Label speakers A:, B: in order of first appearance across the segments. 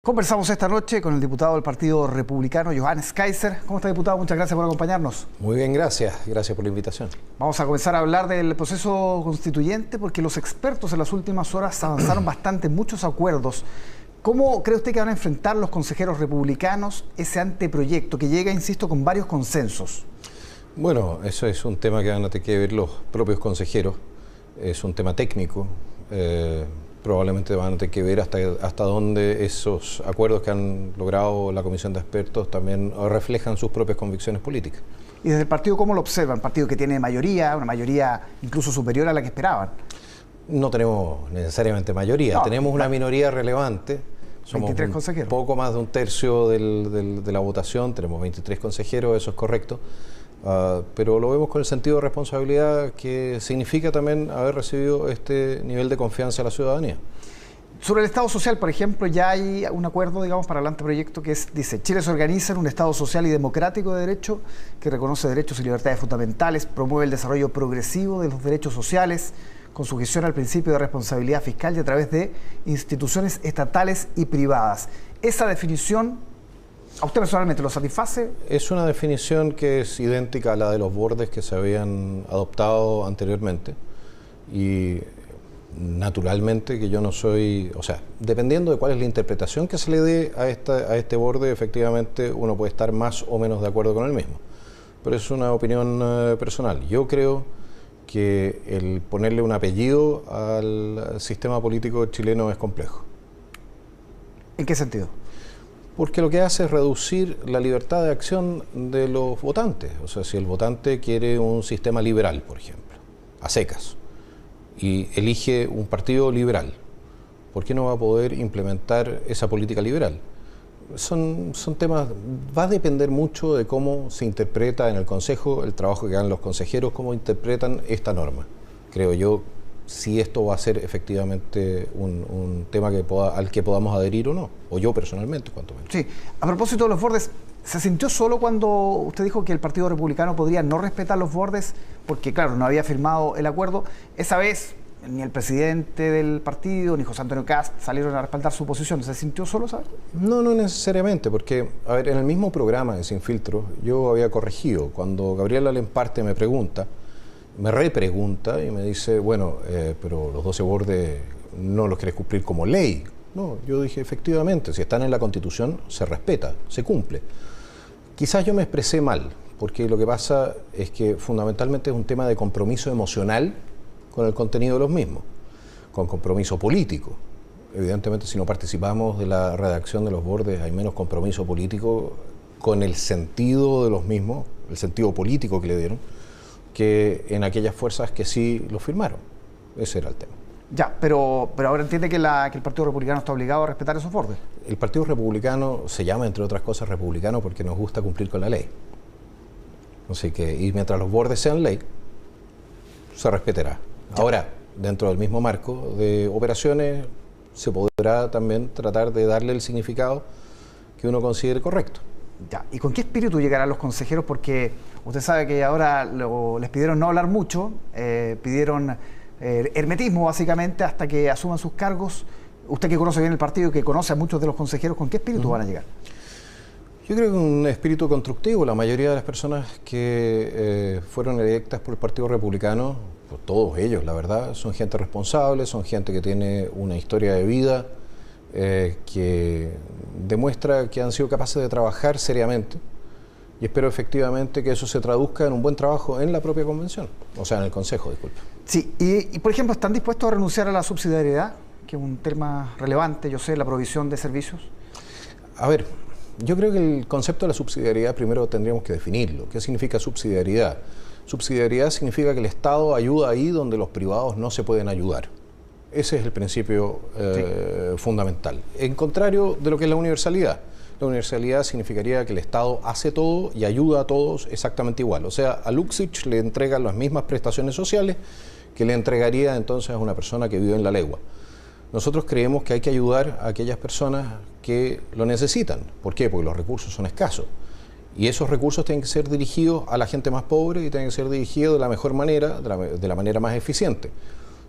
A: Conversamos esta noche con el diputado del Partido Republicano, Johannes Kaiser. ¿Cómo está, diputado? Muchas gracias por acompañarnos.
B: Muy bien, gracias. Gracias por la invitación.
A: Vamos a comenzar a hablar del proceso constituyente porque los expertos en las últimas horas avanzaron bastante en muchos acuerdos. ¿Cómo cree usted que van a enfrentar los consejeros republicanos ese anteproyecto que llega, insisto, con varios consensos?
B: Bueno, eso es un tema que van a tener que ver los propios consejeros. Es un tema técnico. Probablemente van a tener que ver hasta dónde esos acuerdos que han logrado la Comisión de Expertos también reflejan sus propias convicciones políticas.
A: ¿Y desde el partido cómo lo observan? Un partido que tiene mayoría, una mayoría incluso superior a la que esperaban.
B: No tenemos necesariamente mayoría, no, tenemos una minoría relevante. Somos
A: 23 consejeros.
B: Poco más de un tercio de la votación, tenemos 23 consejeros, eso es correcto. Pero lo vemos con el sentido de responsabilidad que significa también haber recibido este nivel de confianza de la ciudadanía.
A: Sobre el Estado social, por ejemplo, ya hay un acuerdo, digamos, para el anteproyecto que dice: Chile se organiza en un Estado social y democrático de derecho que reconoce derechos y libertades fundamentales, promueve el desarrollo progresivo de los derechos sociales, con sujeción al principio de responsabilidad fiscal y a través de instituciones estatales y privadas. Esa definición, ¿a usted personalmente lo satisface? Es
B: una definición que es idéntica a la de los bordes que se habían adoptado anteriormente y naturalmente que yo no soy, o sea, dependiendo de cuál es la interpretación que se le dé a este borde, efectivamente uno puede estar más o menos de acuerdo con el mismo, pero es una opinión personal. Yo creo que el ponerle un apellido al sistema político chileno es complejo.
A: ¿En qué sentido?
B: Porque lo que hace es reducir la libertad de acción de los votantes. O sea, si el votante quiere un sistema liberal, por ejemplo, a secas, y elige un partido liberal, ¿por qué no va a poder implementar esa política liberal? Son temas, va a depender mucho de cómo se interpreta en el Consejo, el trabajo que hagan los consejeros, cómo interpretan esta norma. Creo yo, si esto va a ser efectivamente un tema al que podamos adherir o no, o yo personalmente, cuanto menos.
A: Sí, a propósito de los bordes, ¿se sintió solo cuando usted dijo que el Partido Republicano podría no respetar los bordes? Porque, claro, no había firmado el acuerdo. Esa vez, ni el presidente del partido, ni José Antonio Kast salieron a respaldar su posición. ¿Se sintió solo, sabes?
B: No, no necesariamente, porque, a ver, en el mismo programa de Sin Filtro, yo había corregido. Cuando Gabriela Lemparte me repregunta y me dice, bueno, pero los 12 bordes no los querés cumplir como ley. No, yo dije, efectivamente, si están en la Constitución, se respeta, se cumple. Quizás yo me expresé mal, porque lo que pasa es que fundamentalmente es un tema de compromiso emocional con el contenido de los mismos, con compromiso político. Evidentemente, si no participamos de la redacción de los bordes, hay menos compromiso político con el sentido de los mismos, el sentido político que le dieron, que en aquellas fuerzas que sí lo firmaron. Ese era el tema.
A: Ya, pero ahora entiende que el Partido Republicano está obligado a respetar esos bordes.
B: El Partido Republicano se llama, entre otras cosas, republicano porque nos gusta cumplir con la ley. Así que, y mientras los bordes sean ley, se respetará. Ya. Ahora, dentro del mismo marco de operaciones, se podrá también tratar de darle el significado que uno considere correcto.
A: Ya. ¿Y con qué espíritu llegarán los consejeros? Porque usted sabe que ahora les pidieron no hablar mucho, pidieron hermetismo básicamente hasta que asuman sus cargos. Usted que conoce bien el partido y que conoce a muchos de los consejeros, ¿con qué espíritu van a llegar?
B: Yo creo que un espíritu constructivo. La mayoría de las personas que fueron electas por el Partido Republicano, pues todos ellos, la verdad, son gente responsable, son gente que tiene una historia de vida, que demuestra que han sido capaces de trabajar seriamente, y espero efectivamente que eso se traduzca en un buen trabajo en la propia convención, o sea, en el Consejo, disculpe.
A: Sí, y por ejemplo, ¿están dispuestos a renunciar a la subsidiariedad, que es un tema relevante, yo sé, la provisión de servicios?
B: A ver, yo creo que el concepto de la subsidiariedad primero tendríamos que definirlo. ¿Qué significa subsidiariedad? Subsidiariedad significa que el Estado ayuda ahí donde los privados no se pueden ayudar. Ese es el principio fundamental. En contrario de lo que es la universalidad. La universalidad significaría que el Estado hace todo y ayuda a todos exactamente igual. O sea, a Luxich le entregan las mismas prestaciones sociales que le entregaría entonces a una persona que vive en la legua. Nosotros creemos que hay que ayudar a aquellas personas que lo necesitan. ¿Por qué? Porque los recursos son escasos. Y esos recursos tienen que ser dirigidos a la gente más pobre y tienen que ser dirigidos de la mejor manera, de la manera más eficiente.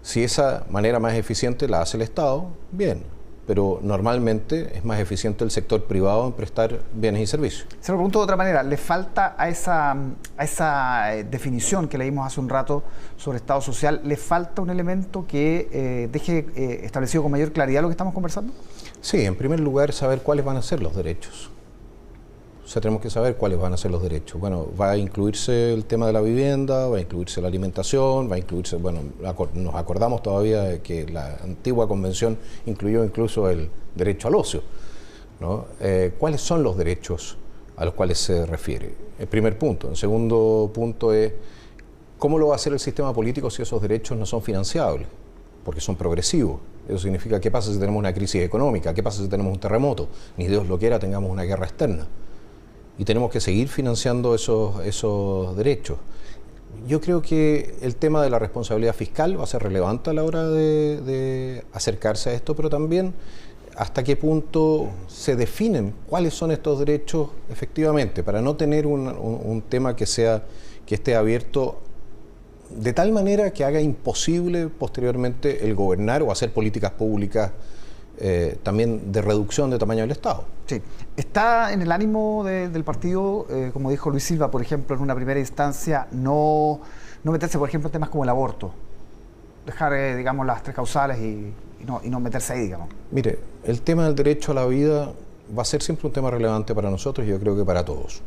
B: Si esa manera más eficiente la hace el Estado, bien. pero normalmente es más eficiente el sector privado en prestar bienes y servicios.
A: Se lo pregunto de otra manera, ¿le falta a esa definición que leímos hace un rato sobre Estado social, le falta un elemento que deje establecido con mayor claridad lo que estamos conversando?
B: Sí, en primer lugar, saber cuáles van a ser los derechos. O sea, tenemos que saber cuáles van a ser los derechos. Bueno, va a incluirse el tema de la vivienda, va a incluirse la alimentación, va a incluirse, bueno, nos acordamos todavía de que la antigua convención incluyó incluso el derecho al ocio, ¿no? ¿Cuáles son los derechos a los cuales se refiere? El primer punto. El segundo punto es, ¿cómo lo va a hacer el sistema político si esos derechos no son financiables? Porque son progresivos. Eso significa, ¿qué pasa si tenemos una crisis económica? ¿Qué pasa si tenemos un terremoto? Ni Dios lo quiera, tengamos una guerra externa. Y tenemos que seguir financiando esos derechos. Yo creo que el tema de la responsabilidad fiscal va a ser relevante a la hora de acercarse a esto, pero también hasta qué punto se definen cuáles son estos derechos efectivamente, para no tener un tema que esté abierto de tal manera que haga imposible posteriormente el gobernar o hacer políticas públicas también de reducción de tamaño del Estado.
A: Sí. ¿Está en el ánimo del partido, como dijo Luis Silva, por ejemplo, en una primera instancia, no meterse, por ejemplo, en temas como el aborto? Dejar, digamos, las tres causales y no meterse ahí, digamos.
B: Mire, el tema del derecho a la vida va a ser siempre un tema relevante para nosotros y yo creo que para todos.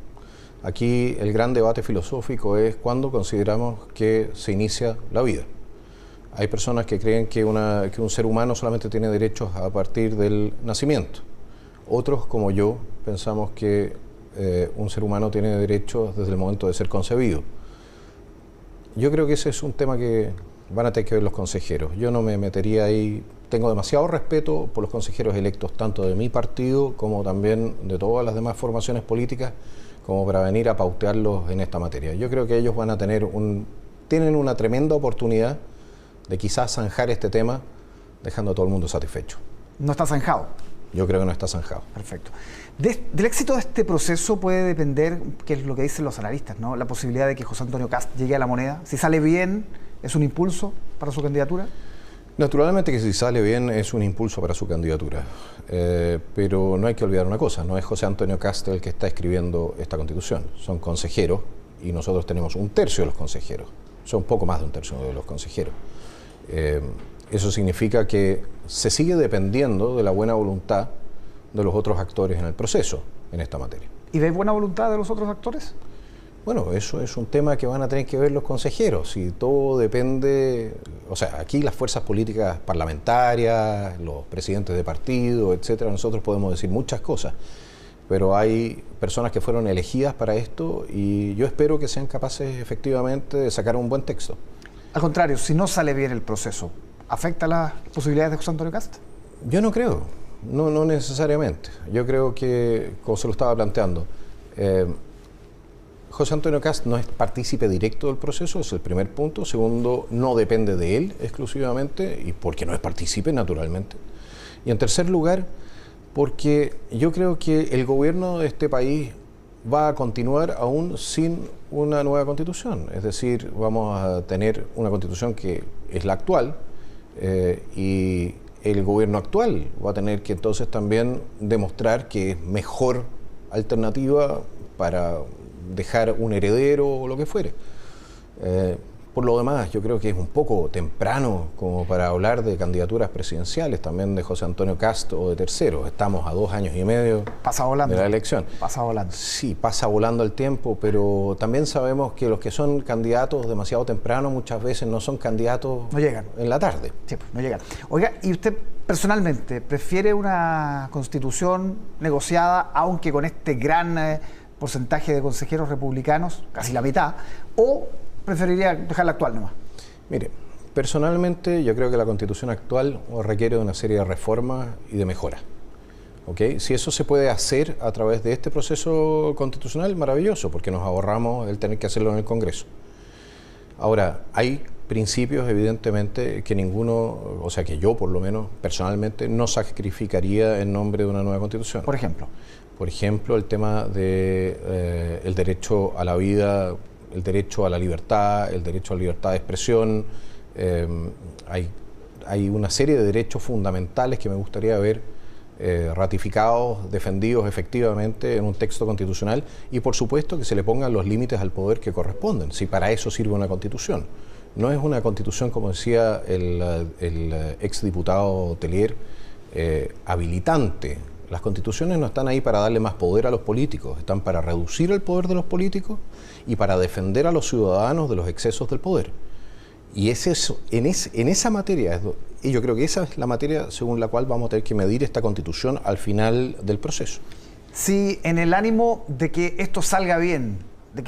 B: Aquí el gran debate filosófico es cuándo consideramos que se inicia la vida. Hay personas que creen que un ser humano solamente tiene derechos a partir del nacimiento. Otros, como yo, pensamos que un ser humano tiene derechos desde el momento de ser concebido. Yo creo que ese es un tema que van a tener que ver los consejeros. Yo no me metería ahí. Tengo demasiado respeto por los consejeros electos, tanto de mi partido como también de todas las demás formaciones políticas, como para venir a pautearlos en esta materia. Yo creo que ellos van a tienen una tremenda oportunidad de quizás zanjar este tema dejando a todo el mundo satisfecho.
A: ¿No está zanjado?
B: Yo creo que no está zanjado.
A: Perfecto. Del éxito de este proceso puede depender, que es lo que dicen los analistas, ¿no? La posibilidad de que José Antonio Kast llegue a la moneda. Si sale bien, ¿es un impulso para su candidatura?
B: Naturalmente que si sale bien es un impulso para su candidatura, pero no hay que olvidar una cosa, no es José Antonio Kast el que está escribiendo esta Constitución, son consejeros y nosotros tenemos un tercio de los consejeros, son poco más de un tercio de los consejeros. Eso significa que se sigue dependiendo de la buena voluntad de los otros actores en el proceso, en esta materia.
A: ¿Y de buena voluntad de los otros actores?
B: Bueno, eso es un tema que van a tener que ver los consejeros y todo depende, o sea, aquí las fuerzas políticas parlamentarias, los presidentes de partido, etcétera, nosotros podemos decir muchas cosas, pero hay personas que fueron elegidas para esto y yo espero que sean capaces efectivamente de sacar un buen texto.
A: Al contrario, si no sale bien el proceso, ¿afecta las posibilidades de José Antonio Kast?
B: Yo no creo, no necesariamente. Yo creo que, como se lo estaba planteando, José Antonio Kast no es partícipe directo del proceso, es el primer punto. Segundo, no depende de él exclusivamente, y porque no es partícipe, naturalmente. Y en tercer lugar, porque yo creo que el gobierno de este país va a continuar aún sin una nueva constitución. Es decir, vamos a tener una constitución que es la actual y el gobierno actual va a tener que entonces también demostrar que es mejor alternativa para dejar un heredero o lo que fuere. Por lo demás, yo creo que es un poco temprano como para hablar de candidaturas presidenciales, también de José Antonio Kast o de terceros. Estamos a 2 años y medio de la elección.
A: Pasa volando.
B: Sí, pasa volando el tiempo, pero también sabemos que los que son candidatos demasiado temprano muchas veces no son candidatos.
A: No llegan.
B: En la tarde.
A: Sí, no llegan. Oiga, ¿y usted personalmente prefiere una constitución negociada, aunque con este gran porcentaje de consejeros republicanos, casi la mitad, o preferiría dejarla actual nomás?
B: Mire, personalmente yo creo que la Constitución actual requiere de una serie de reformas y de mejoras. ¿Okay? Si eso se puede hacer a través de este proceso constitucional, maravilloso, porque nos ahorramos el tener que hacerlo en el Congreso. Ahora, hay principios evidentemente que ninguno, o sea que yo por lo menos personalmente no sacrificaría en nombre de una nueva Constitución.
A: Por ejemplo.
B: Por ejemplo, el tema de el derecho a la vida, el derecho a la libertad de expresión. Hay hay una serie de derechos fundamentales que me gustaría ver ratificados, defendidos efectivamente en un texto constitucional, y por supuesto que se le pongan los límites al poder que corresponden, si para eso sirve una constitución. No es una constitución, como decía el exdiputado Tellier, habilitante. Las constituciones no están ahí para darle más poder a los políticos, están para reducir el poder de los políticos y para defender a los ciudadanos de los excesos del poder. Y en esa materia, y yo creo que esa es la materia según la cual vamos a tener que medir esta constitución al final del proceso.
A: Si en el ánimo de que esto salga bien, de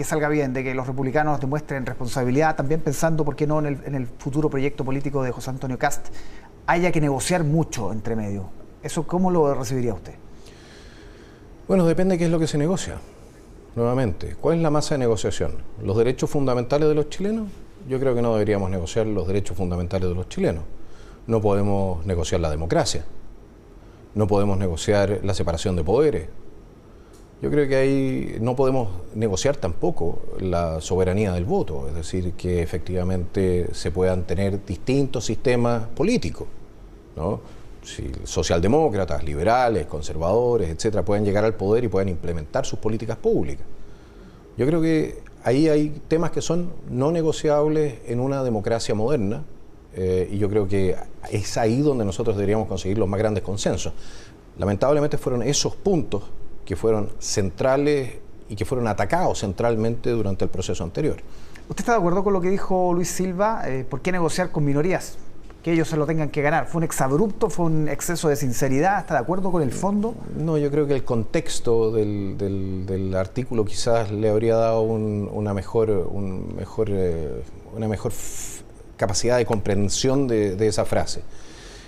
A: que los republicanos demuestren responsabilidad, también pensando, ¿por qué no?, en el futuro proyecto político de José Antonio Kast, haya que negociar mucho entre medio, ¿eso cómo lo recibiría usted?
B: Bueno, depende de qué es lo que se negocia. Nuevamente, ¿cuál es la masa de negociación? ¿Los derechos fundamentales de los chilenos? Yo creo que no deberíamos negociar los derechos fundamentales de los chilenos. No podemos negociar la democracia. No podemos negociar la separación de poderes. Yo creo que ahí no podemos negociar tampoco la soberanía del voto, es decir, que efectivamente se puedan tener distintos sistemas políticos, ¿no? Si socialdemócratas, liberales, conservadores, etcétera, pueden llegar al poder y pueden implementar sus políticas públicas. Yo creo que ahí hay temas que son no negociables en una democracia moderna, y yo creo que es ahí donde nosotros deberíamos conseguir los más grandes consensos. Lamentablemente fueron esos puntos que fueron centrales y que fueron atacados centralmente durante el proceso anterior.
A: ¿Usted está de acuerdo con lo que dijo Luis Silva? ¿Por qué negociar con minorías? Que ellos se lo tengan que ganar. ¿Fue un exabrupto? ¿Fue un exceso de sinceridad? ¿Está de acuerdo con el fondo?
B: No, yo creo que el contexto del artículo quizás le habría dado una mejor capacidad de comprensión de esa frase.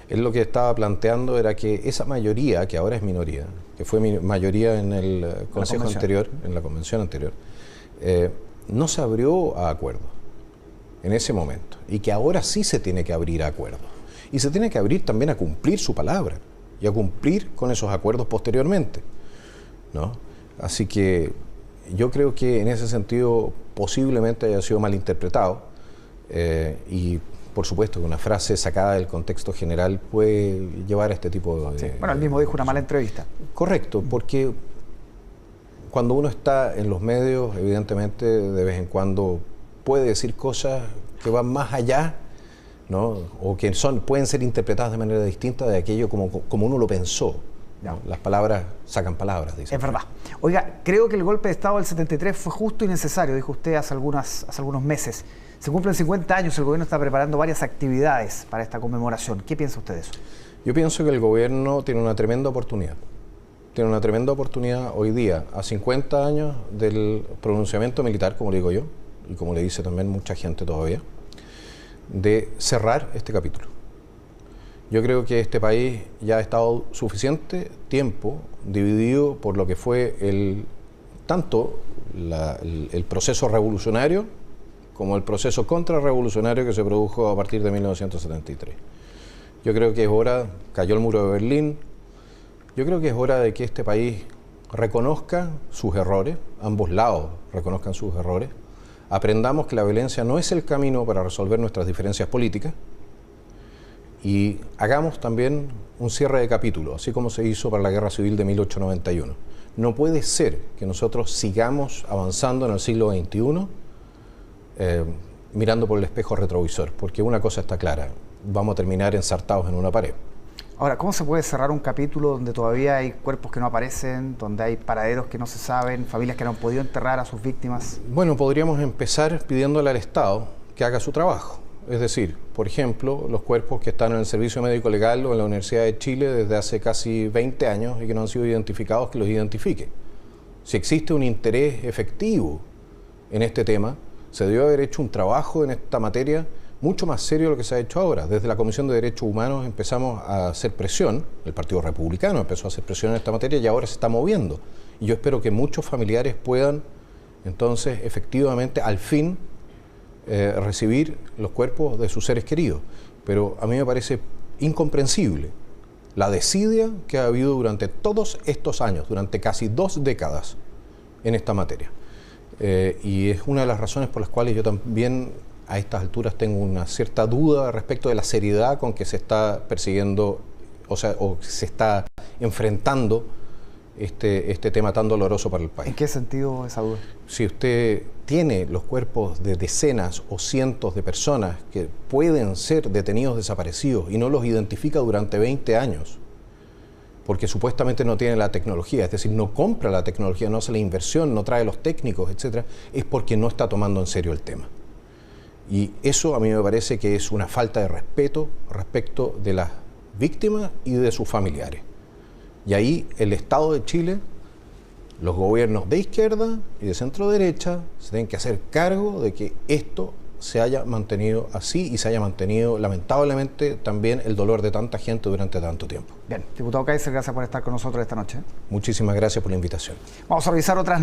B: Él lo que estaba planteando era que esa mayoría, que ahora es minoría, que fue mayoría en el Consejo anterior, en la convención anterior, no se abrió a acuerdos en ese momento, y que ahora sí se tiene que abrir a acuerdos. Y se tiene que abrir también a cumplir su palabra y a cumplir con esos acuerdos posteriormente, ¿no? Así que yo creo que en ese sentido posiblemente haya sido malinterpretado, y por supuesto que una frase sacada del contexto general puede llevar a este tipo de...
A: Sí. Bueno, él mismo dijo una mala entrevista.
B: Correcto, porque cuando uno está en los medios, evidentemente de vez en cuando puede decir cosas que van más allá, ¿no? O que pueden ser interpretadas de manera distinta de aquello como uno lo pensó, ¿no? Las palabras sacan palabras, dice.
A: Es verdad. Oiga, creo que el golpe de Estado del 73 fue justo y necesario, dijo usted hace algunos meses. Se cumplen 50 años, el gobierno está preparando varias actividades para esta conmemoración. ¿Qué piensa usted de eso?
B: Yo pienso que el gobierno tiene una tremenda oportunidad. Tiene una tremenda oportunidad hoy día, a 50 años del pronunciamiento militar, como le digo yo, y como le dice también mucha gente todavía, de cerrar este capítulo. Yo creo que este país ya ha estado suficiente tiempo dividido por lo que fue tanto el proceso revolucionario como el proceso contrarrevolucionario que se produjo a partir de 1973. Yo creo que es hora, cayó el muro de Berlín, yo creo que es hora de que este país reconozca sus errores, ambos lados reconozcan sus errores, aprendamos que la violencia no es el camino para resolver nuestras diferencias políticas y hagamos también un cierre de capítulo, así como se hizo para la Guerra Civil de 1891. No puede ser que nosotros sigamos avanzando en el siglo XXI mirando por el espejo retrovisor, porque una cosa está clara, vamos a terminar ensartados en una pared.
A: Ahora, ¿cómo se puede cerrar un capítulo donde todavía hay cuerpos que no aparecen, donde hay paraderos que no se saben, familias que no han podido enterrar a sus víctimas?
B: Bueno, podríamos empezar pidiéndole al Estado que haga su trabajo. Es decir, por ejemplo, los cuerpos que están en el Servicio Médico Legal o en la Universidad de Chile desde hace casi 20 años y que no han sido identificados, que los identifique. Si existe un interés efectivo en este tema, se debió haber hecho un trabajo en esta materia mucho más serio de lo que se ha hecho ahora. Desde la Comisión de Derechos Humanos empezamos a hacer presión, el Partido Republicano empezó a hacer presión en esta materia y ahora se está moviendo. Y yo espero que muchos familiares puedan, entonces, efectivamente, al fin, recibir los cuerpos de sus seres queridos. Pero a mí me parece incomprensible la desidia que ha habido durante todos estos años, durante casi 2 décadas en esta materia. Y es una de las razones por las cuales yo también a estas alturas tengo una cierta duda respecto de la seriedad con que se está persiguiendo, o se está enfrentando este tema tan doloroso para el país.
A: ¿En qué sentido esa duda?
B: Si usted tiene los cuerpos de decenas o cientos de personas que pueden ser detenidos desaparecidos y no los identifica durante 20 años, porque supuestamente no tiene la tecnología, es decir, no compra la tecnología, no hace la inversión, no trae los técnicos, etcétera, es porque no está tomando en serio el tema. Y eso a mí me parece que es una falta de respeto respecto de las víctimas y de sus familiares. Y ahí el Estado de Chile, los gobiernos de izquierda y de centro derecha, se tienen que hacer cargo de que esto se haya mantenido así y se haya mantenido, lamentablemente, también el dolor de tanta gente durante tanto tiempo.
A: Bien, diputado Kaiser, gracias por estar con nosotros esta noche.
B: Muchísimas gracias por la invitación.
A: Vamos a revisar otras